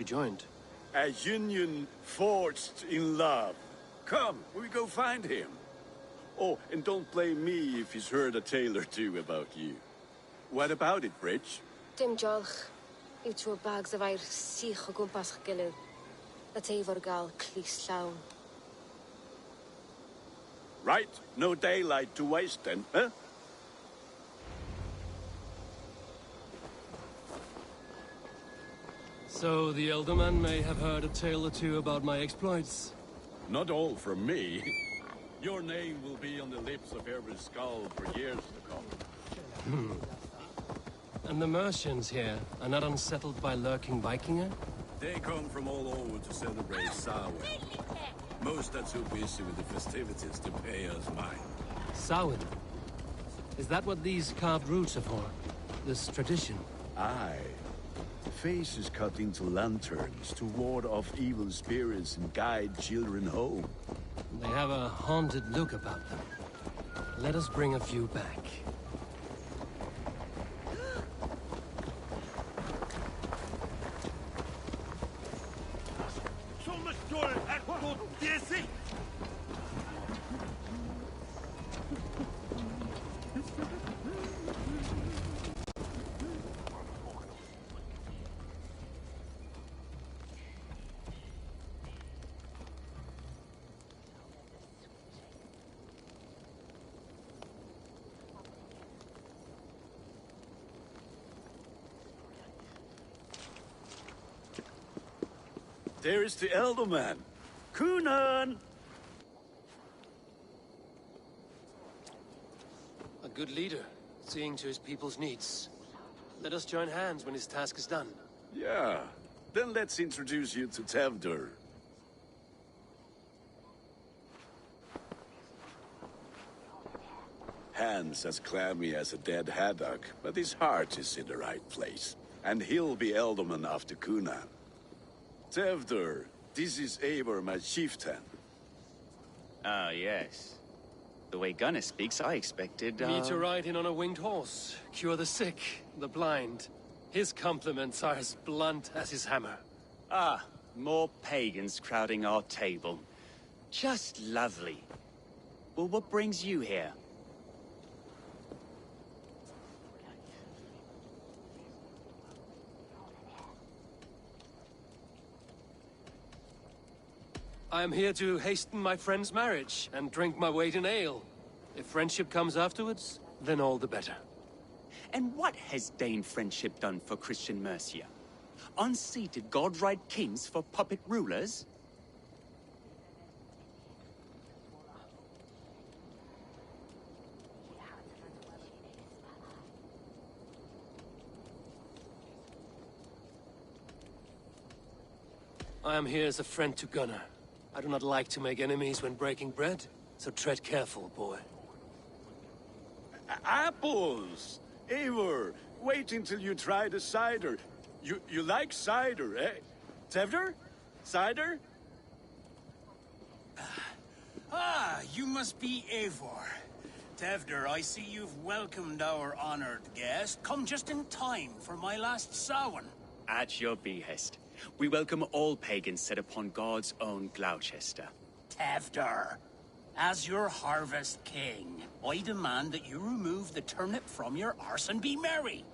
You joined. A union forged in love. Come, we go find him. Oh, and don't blame me if he's heard a tale or two about you. What about it, Bridge? Dim diolch. Yw trwy bags of air sych o gwmpas ych gilydd. Na teifr gael clis llawn. Right, no daylight to waste then, huh? So the Elderman may have heard a tale or two about my exploits. Not all from me. Your name will be on the lips of every skull for years to come. And the Mercians here are not unsettled by lurking Vikinger? They come from all over to celebrate Samhain. Most are too busy with the festivities to pay us mind. Samhain? Is that what these carved roots are for? This tradition? Aye. The face is cut into lanterns to ward off evil spirits and guide children home. They have a haunted look about them. Let us bring a few back. There is the Elderman. Kunan! A good leader, seeing to his people's needs. Let us join hands when his task is done. Yeah. Then let's introduce you to Tevdur. Hands as clammy as a dead haddock, but his heart is in the right place. And he'll be Elderman after Kunan. Tevdur, this is Eivor, my chieftain. Ah, yes. The way Gunnar speaks, I expected, Me to ride in on a winged horse, cure the sick, the blind. His compliments are as blunt as his hammer. Ah, more pagans crowding our table. Just lovely. Well, what brings you here? I am here to hasten my friend's marriage and drink my weight in ale. If friendship comes afterwards, then all the better. And what has Dane friendship done for Christian Mercia? Unseated godright kings for puppet rulers? I am here as a friend to Gunnar. I do not like to make enemies when breaking bread, so tread careful, boy. Apples! Eivor, wait until you try the cider. You like cider, eh? Tevdur? Cider? Ah, you must be Eivor. Tevdur, I see you've welcomed our honored guest. Come just in time for my last Samhain. At your behest. We welcome all pagans set upon God's own Gloucester. Tevdur, as your harvest king, I demand that you remove the turnip from your arse and be merry.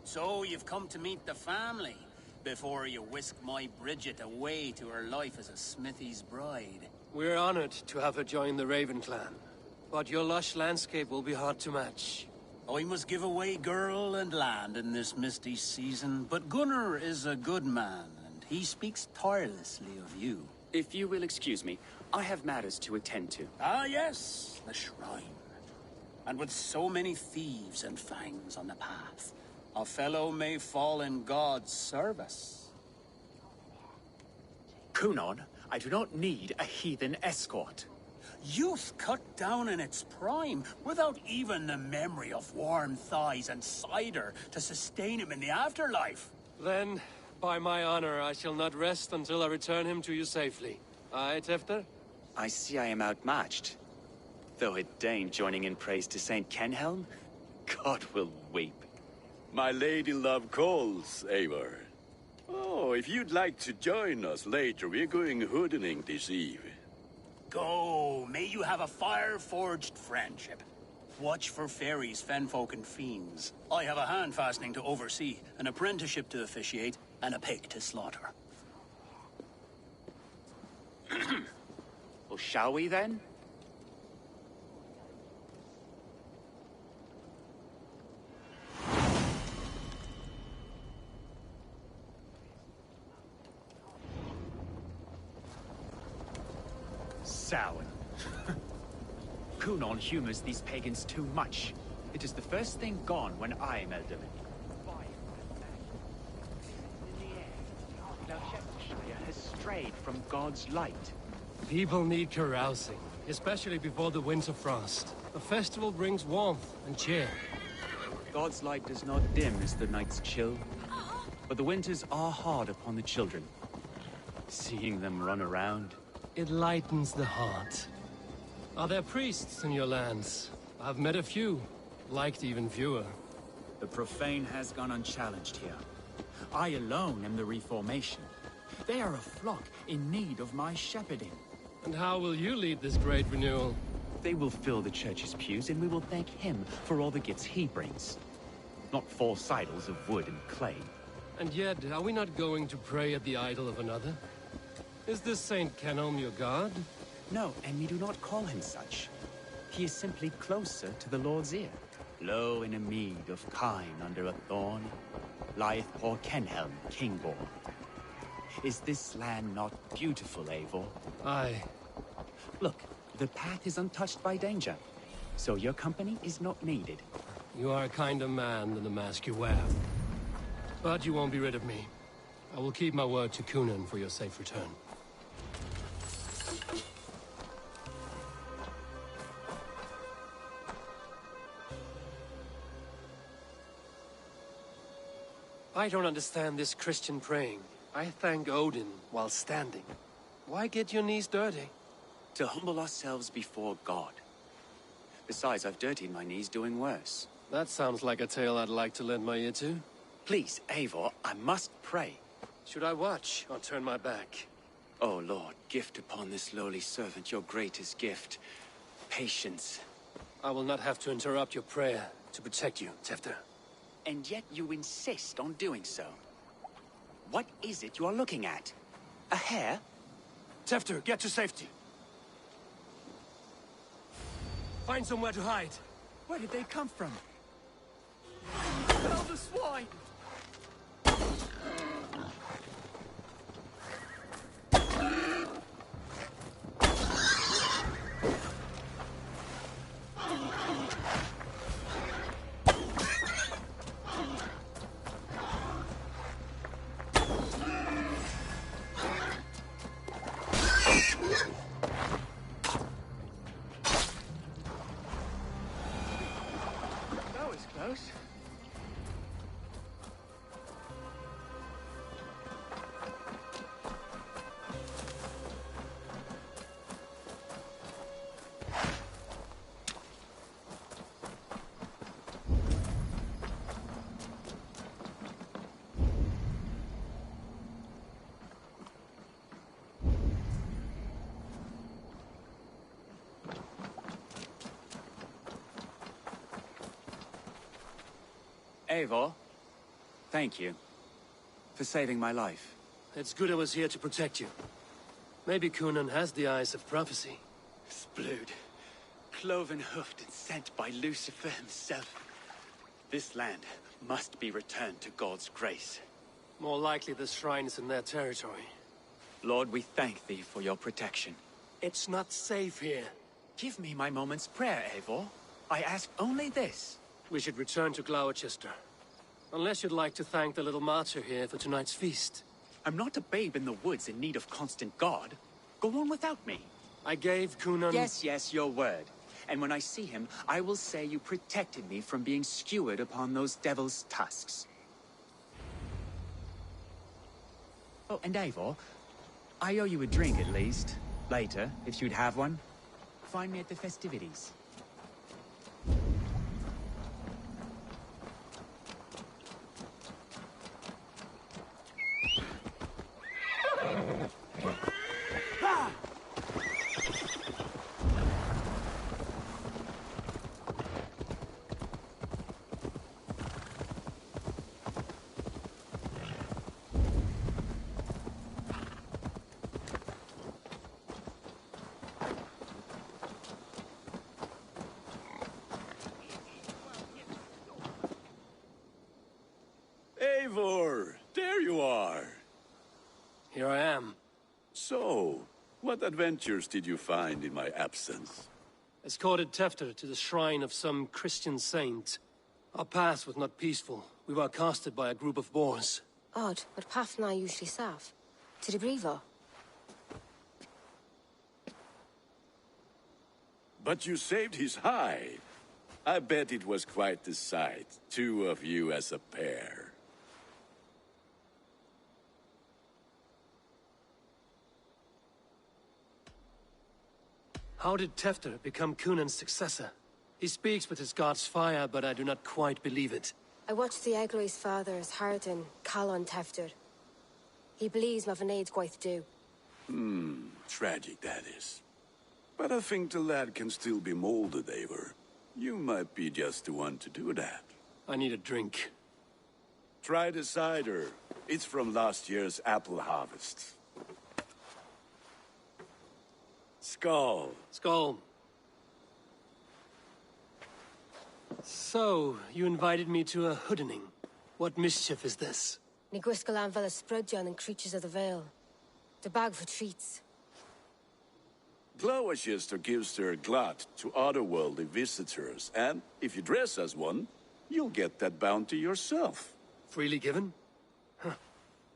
So you've come to meet the family, before you whisk my Bridget away to her life as a smithy's bride. We're honored to have her join the Raven clan, but your lush landscape will be hard to match. I must give away girl and land in this misty season, but Gunnar is a good man, and he speaks tirelessly of you. If you will excuse me, I have matters to attend to. Ah, yes, the shrine. And with so many thieves and fangs on the path, a fellow may fall in God's service. Kunon, I do not need a heathen escort. Youth cut down in its prime, without even the memory of warm thighs and cider to sustain him in the afterlife. Then, by my honor, I shall not rest until I return him to you safely. Aye, Tevdur? I see I am outmatched. Though a Dane joining in praise to Saint Kenhelm, God will weep. My lady love calls, Eivor. Oh, if you'd like to join us later, we're going hoodening this eve. Go, may you have a fire-forged friendship. Watch for fairies, fenfolk, and fiends. I have a hand fastening to oversee, an apprenticeship to officiate, and a pig to slaughter. Well, shall we then? Sour. Kunon humors these pagans too much. It is the first thing gone when I am Elderman. Now Shephershire has strayed from God's light. People need carousing, especially before the winter frost. A festival brings warmth and cheer. God's light does not dim as the nights chill, but the winters are hard upon the children. Seeing them run around, It lightens the heart. Are there priests in your lands? I've met a few, liked even fewer. the profane has gone unchallenged here. I alone am the Reformation. They are a flock in need of my shepherding. And how will you lead this great renewal? They will fill the church's pews, and we will thank him for all the gifts he brings. Not false idols of wood and clay. And yet, are we not going to pray at the idol of another? Is this Saint Kenelm your god? No, and we do not call him such. He is simply closer to the Lord's ear. Low in a mead of kine under a thorn, lieth poor Kenhelm, Kingborn. Is this land not beautiful, Eivor? Aye. Look, the path is untouched by danger, so your company is not needed. You are a kinder man than the mask you wear. But you won't be rid of me. I will keep my word to Kunan for your safe return. I don't understand this Christian praying. I thank Odin while standing. Why get your knees dirty? To humble ourselves before God. Besides, I've dirtied my knees doing worse. That sounds like a tale I'd like to lend my ear to. Please, Eivor, I must pray. Should I watch or turn my back? Oh Lord, gift upon this lowly servant your greatest gift. Patience. I will not have to interrupt your prayer to protect you, Tefter. And yet you insist on doing so. What is it you are looking at? A hare? Tefter, get to safety. Find somewhere to hide. Where did they come from? Hell, the swine! That was close. Eivor, thank you for saving my life. It's good I was here to protect you. Maybe Kunan has the eyes of prophecy. Splood, cloven-hoofed and sent by Lucifer himself. This land must be returned to God's grace. More likely the shrine is in their territory. Lord, we thank thee for your protection. It's not safe here. Give me my moment's prayer, Eivor. I ask only this. We should return to Gloucester. Unless you'd like to thank the little martyr here for tonight's feast. I'm not a babe in the woods in need of constant guard. Go on without me. I gave Kunan... Yes, your word. And when I see him, I will say you protected me from being skewered upon those devil's tusks. Oh, and Eivor, I owe you a drink at least. Later, if you'd have one. Find me at the festivities. So, what adventures did you find in my absence? Escorted Tefter to the shrine of some Christian saint. Our path was not peaceful. We were accosted by a group of boars. Odd, but Pafna usually saf. To the Brivo. But you saved his hide. I bet it was quite the sight, two of you as a pair. How did Tefter become Cunan's successor? He speaks with his god's fire, but I do not quite believe it. I watched the Egloi's father's Harden, Calon Tefter. He believes Mavanaid's quite do. Tragic that is. But I think the lad can still be molded, Eivor. You might be just the one to do that. I need a drink. Try the cider. It's from last year's apple harvest. Skull. Skull. So, you invited me to a hoodening. What mischief is this? Niguiscalan Vela Sprudjon and Creatures of the Vale. The bag for treats. Glowachester gives their glut to otherworldly visitors, and if you dress as one, you'll get that bounty yourself. Freely given? Huh.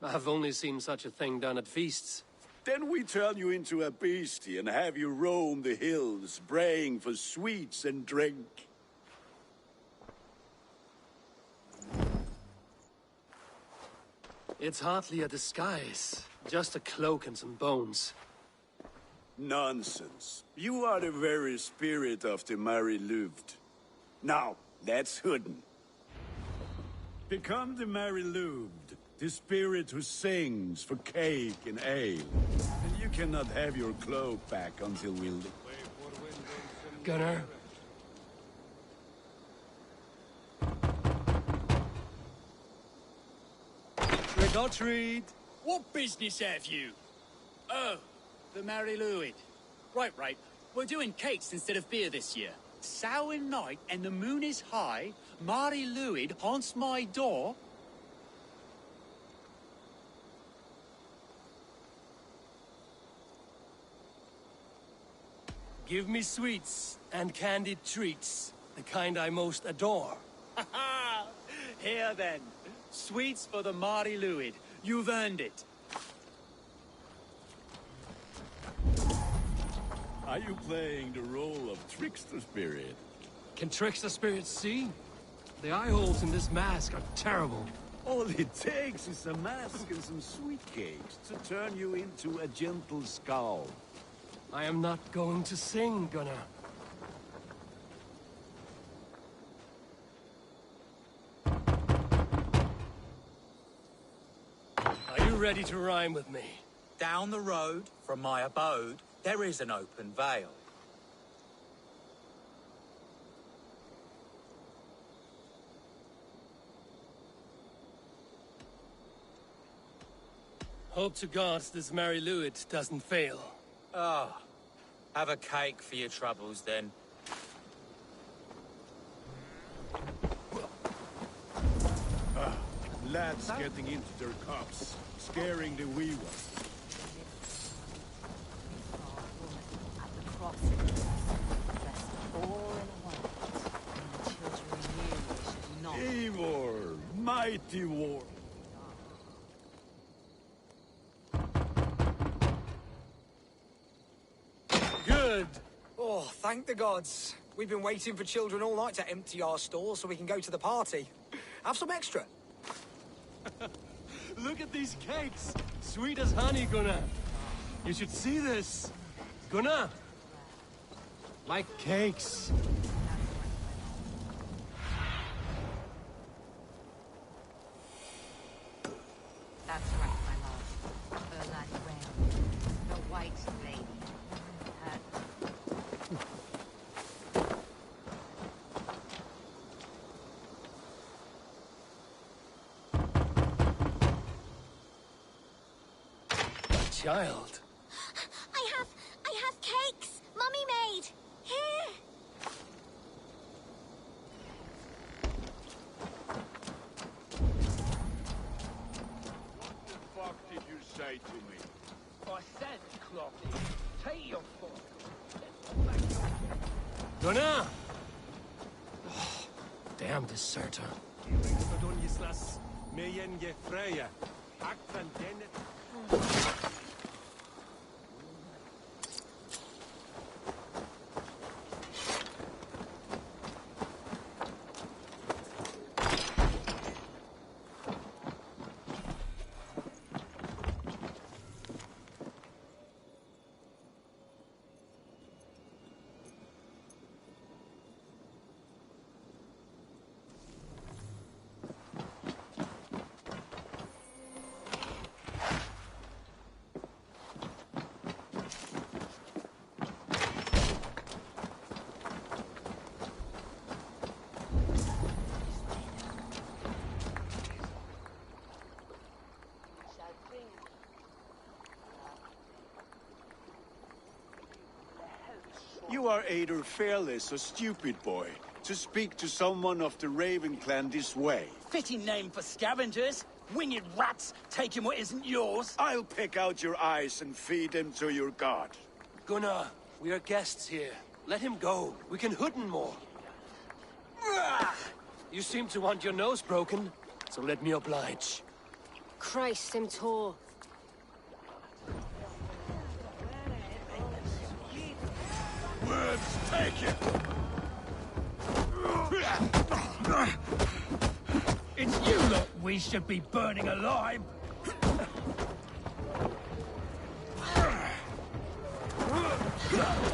I have only seen such a thing done at feasts. Then we turn you into a beastie and have you roam the hills, braying for sweets and drink. It's hardly a disguise. Just a cloak and some bones. Nonsense. You are the very spirit of the Mary Louved. Now, let's hooden. Become the Mary Louved, the spirit who sings for cake and ale. And you cannot have your cloak back until we leave. Gunnar? Trick or treat! What business have you? Oh, the Mary Louid. Right. We're doing cakes instead of beer this year. Samhain night and the moon is high. Mary Louid haunts my door. Give me sweets and candied treats. The kind I most adore. Ha ha! Here then. Sweets for the Mary Louid. You've earned it. Are you playing the role of trickster spirit? Can trickster spirits see? The eye holes in this mask are terrible. All it takes is a mask and some sweet cakes to turn you into a gentle skull. I am not going to sing, Gunnar. Are you ready to rhyme with me? Down the road from my abode, there is an open vale. Hope to gods this Mary Louid doesn't fail. Ah, have a cake for your troubles then. Lads getting into their cups, scaring the wee ones. Eivor, mighty war. Good! Oh, thank the gods. We've been waiting for children all night to empty our stores so we can go to the party. Have some extra. Look at these cakes! Sweet as honey, Gunnar! You should see this! Gunnar! Like cakes! That's right, my love. Erland Rain, the White Lady. Child. I have cakes. Mummy made. Here. What the fuck did you say to me? I said, Clothy. Take your foot. Gunnar! Oh, damn deserter. You are either fearless or stupid, boy, to speak to someone of the Raven clan this way. Fitting name for scavengers. Winged rats taking what isn't yours. I'll pick out your eyes and feed them to your god. Gunnar, we are guests here. Let him go. We can hooden more. You seem to want your nose broken, so let me oblige. Christ, him tall. Words, take it! It's you lot we should be burning alive.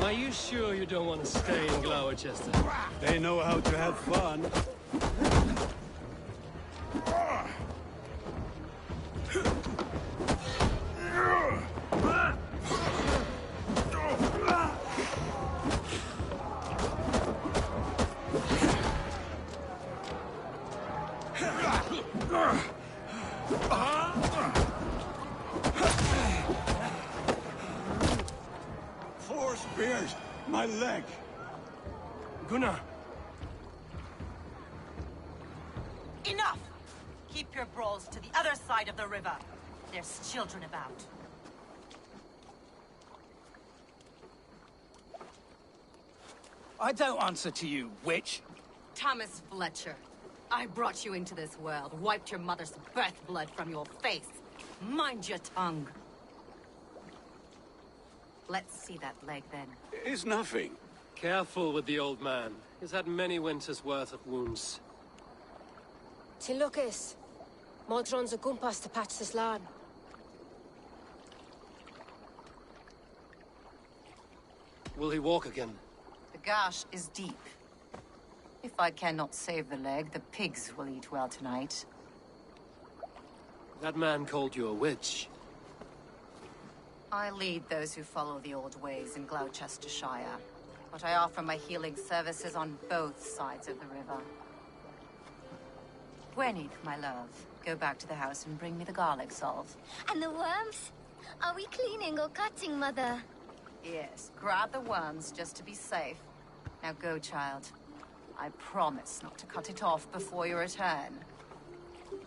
Are you sure you don't want to stay in Gloucester? They know how to have fun. Four spears! My leg! Gunnar! Enough! Keep your brawls to the other side of the river. There's children about. I don't answer to you, witch. Thomas Fletcher, I brought you into this world, wiped your mother's birth blood from your face. Mind your tongue. Let's see that leg, then. It's nothing. Careful with the old man. He's had many winters' worth of wounds. Tilukis. Modron's a gumpas to patch this land. Will he walk again? The gash is deep. If I cannot save the leg, the pigs will eat well tonight. That man called you a witch. I lead those who follow the old ways in Gloucestershire, but I offer my healing services on both sides of the river. Gwenny, my love, go back to the house and bring me the garlic salve. And the worms? Are we cleaning or cutting, Mother? Yes, grab the worms just to be safe. Now go, child. I promise not to cut it off before your return.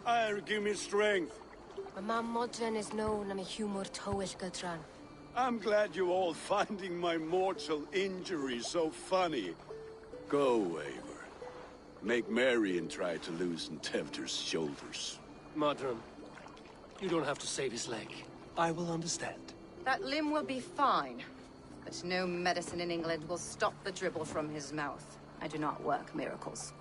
I'll give me strength. My mam Modron is known am a humor towish gadran. I'm glad you all finding my mortal injury so funny. Go, Eivor. Make merry and try to loosen Tevter's shoulders. Modron, you don't have to save his leg. I will understand. That limb will be fine, but no medicine in England will stop the dribble from his mouth. I do not work miracles.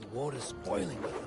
The water's boiling with them.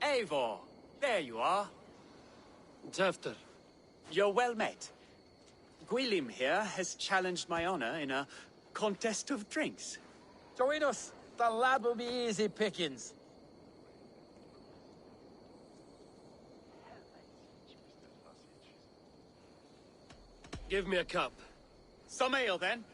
Eivor, there you are. Tefter. You're well met. Gwilym here has challenged my honor in a contest of drinks. Join us. The lad will be easy pickings. Give me a cup. Some ale, then.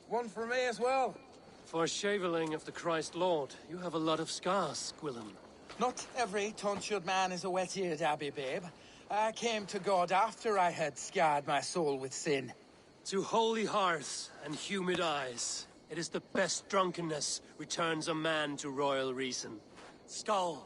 One for me as well. For shaveling of the Christ Lord, you have a lot of scars, Gwilym. Not every tonsured man is a wet-eared abbey, babe. I came to God after I had scarred my soul with sin. To holy hearths and humid eyes, it is the best drunkenness returns a man to royal reason. Skull.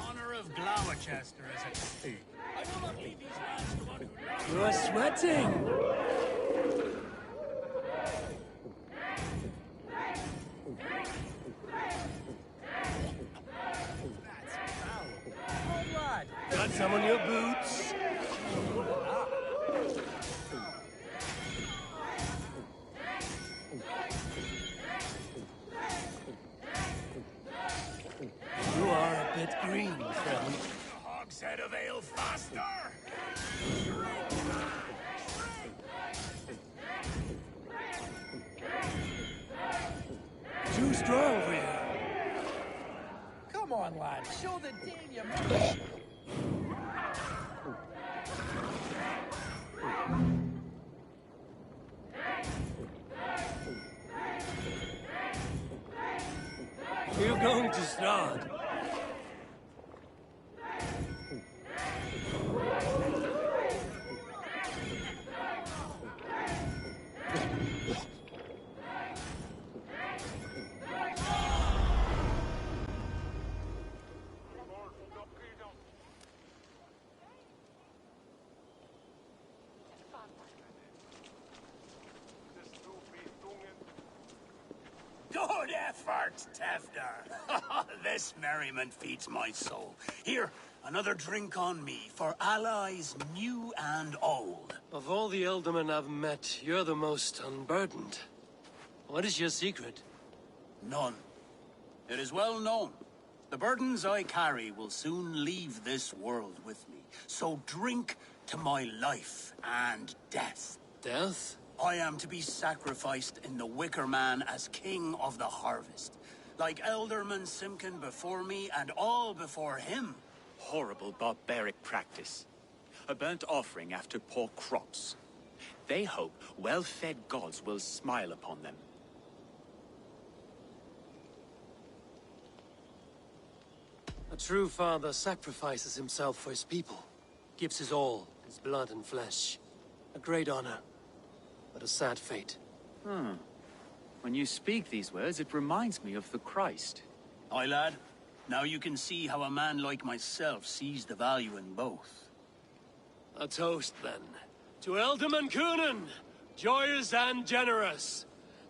Honor of Gloucester is at stake. I will not leave these lands to one who You are sweating! Got some on your boots? You are a bit green, friend. hogshead of ale faster! Too strong for you. Come on, lad. Show the Dane your membership. You're going to start. Good effort, Tefter. This merriment feeds my soul. Here, another drink on me for allies new and old. Of all the Ealdormen I've met, you're the most unburdened. What is your secret? None. It is well known. The burdens I carry will soon leave this world with me. So drink to my life and death. Death? I am to be sacrificed in the Wicker Man as king of the harvest. Like Elderman Simkin before me and all before him. Horrible barbaric practice. A burnt offering after poor crops. They hope well-fed gods will smile upon them. A true father sacrifices himself for his people. Gives his all, his blood and flesh. A great honor, but a sad fate. When you speak these words, it reminds me of the Christ. Aye, lad. Now you can see how a man like myself sees the value in both. A toast, then. To Ealdorman Coonan, joyous and generous.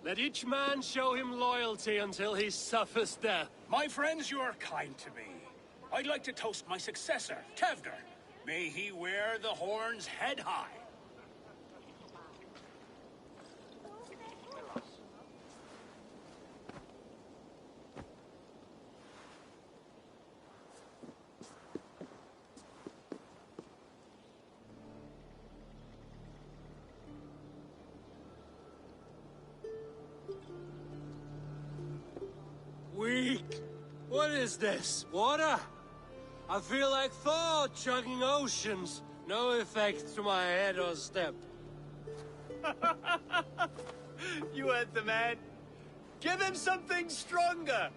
Let each man show him loyalty until he suffers death. My friends, you are kind to me. I'd like to toast my successor, Tevder. May he wear the horns head high. We What is this? Water? I feel like Thor chugging oceans. No effect to my head or step. You heard the man. Give him something stronger.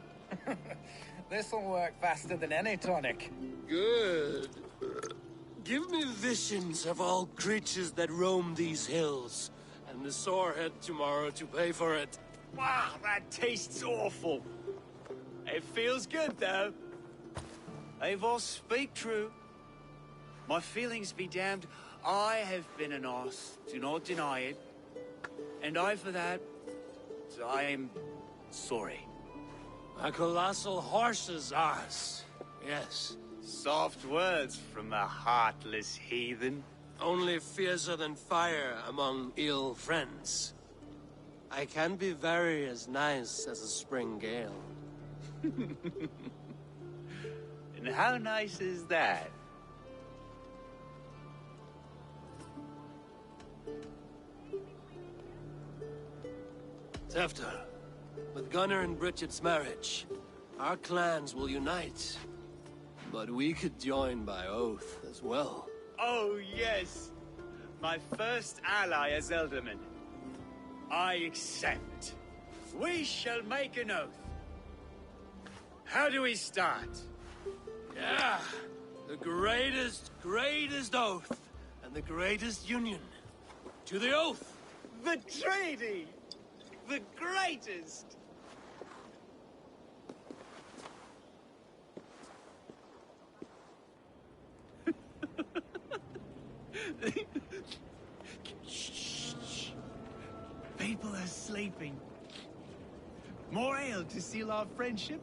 This'll work faster than any tonic. Good. Give me visions of all creatures that roam these hills, and the sorehead tomorrow to pay for it. Wow, that tastes awful. It feels good, though. Eivor, speak true. My feelings be damned. I have been an ass, do not deny it. And I, for that, I am sorry. A colossal horse's ass. Yes. Soft words from a heartless heathen. Only fiercer than fire among ill friends. I can be very as nice as a spring gale. And how nice is that? Tefter, with Gunnar and Bridget's marriage, our clans will unite. But we could join by oath as well. Oh, yes. My first ally as Elderman. I accept. We shall make an oath. How do we start? Yeah, the greatest oath, and the greatest union. To the oath! The treaty! The greatest! Shh. People are sleeping. More ale to seal our friendship?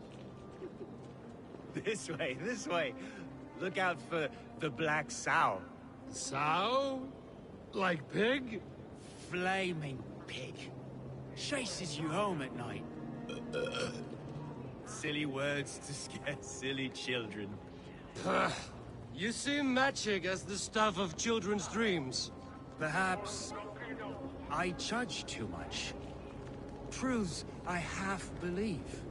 This way, this way. Look out for the black sow. Sow? Like pig? Flaming pig. Chases you home at night. Silly words to scare silly children. You see magic as the stuff of children's dreams. Perhaps I judge too much. Truths I half believe.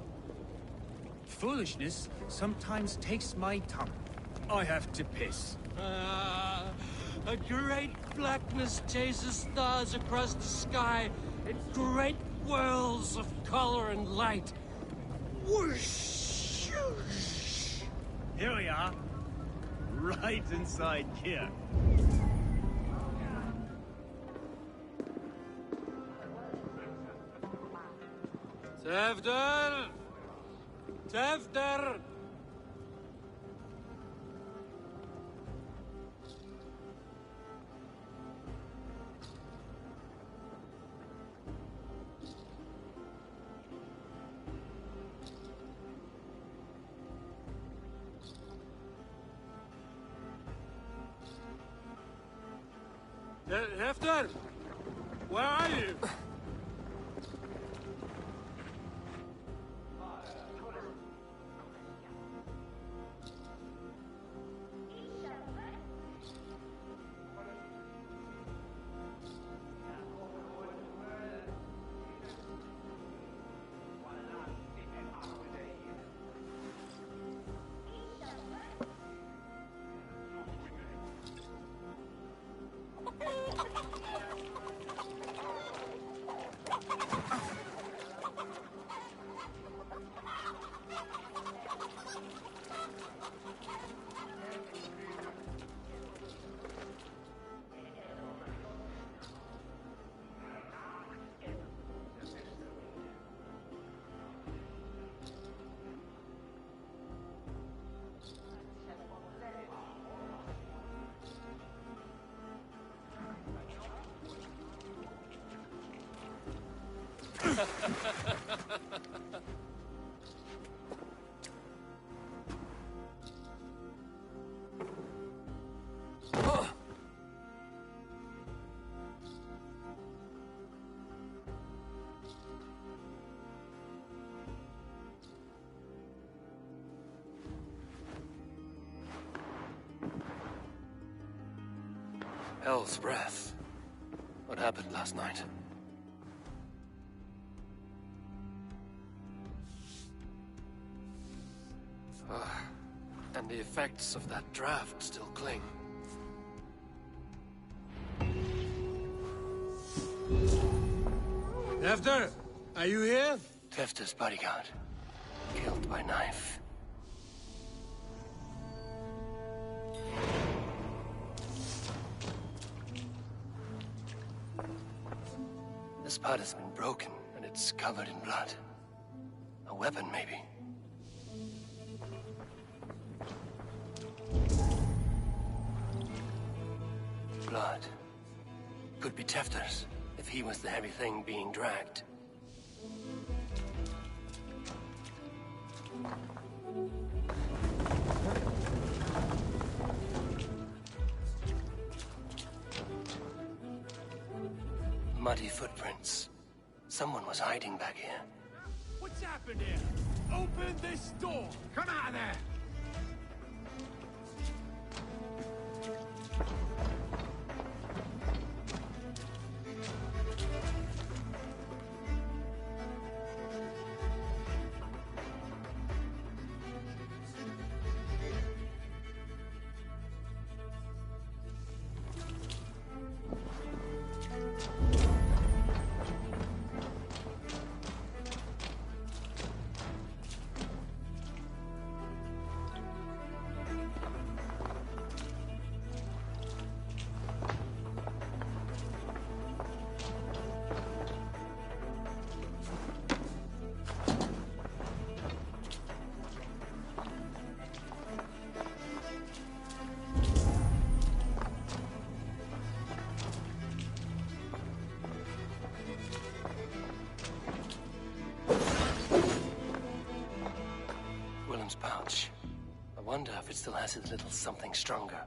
Foolishness sometimes takes my tongue. I have to piss. A great blackness chases stars across the sky in great whirls of color and light. Whoosh! Here we are. Right inside here. Tefter! Tefter! Hefter! Where are you? Hell's breath. What happened last night? And the effects of that draft still cling. Tefter, are you here? Tefter's bodyguard. Killed by knife. The spot has been broken, and it's covered in blood. A weapon, maybe. Blood. Could be Tefter's, if he was the heavy thing being dragged. Muddy footprints. Someone was hiding back here. What's happened here? Open this door! Come out of there! Pouch. I wonder if it still has its little something stronger.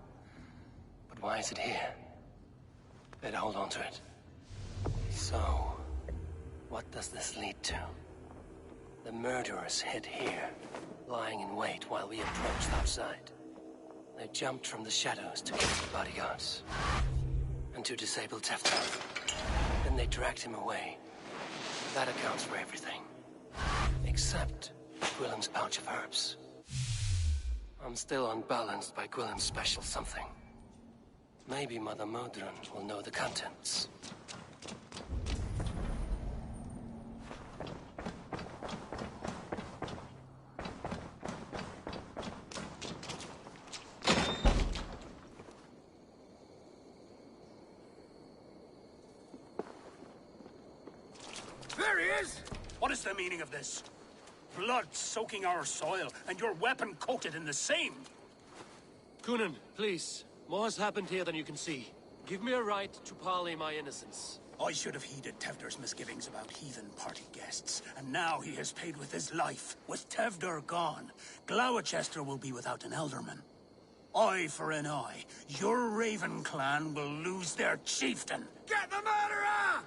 But why is it here? Better hold on to it. So, what does this lead to? The murderers hid here, lying in wait while we approached outside. They jumped from the shadows to kill the bodyguards. And to disable Tefter. Then they dragged him away. That accounts for everything. Except Gwillem's pouch of herbs. I'm still unbalanced by Gwillem's special something. Maybe Mother Modron will know the contents. There he is! What is the meaning of this? Blood soaking our soil, and your weapon coated in the same! Coonan, please. More has happened here than you can see. Give me a right to parley my innocence. I should have heeded Tevder's misgivings about heathen party guests, and now he has paid with his life. With Tevder gone, Gloucester will be without an elderman. Eye for an eye. Your Raven clan will lose their chieftain. Get the murderer!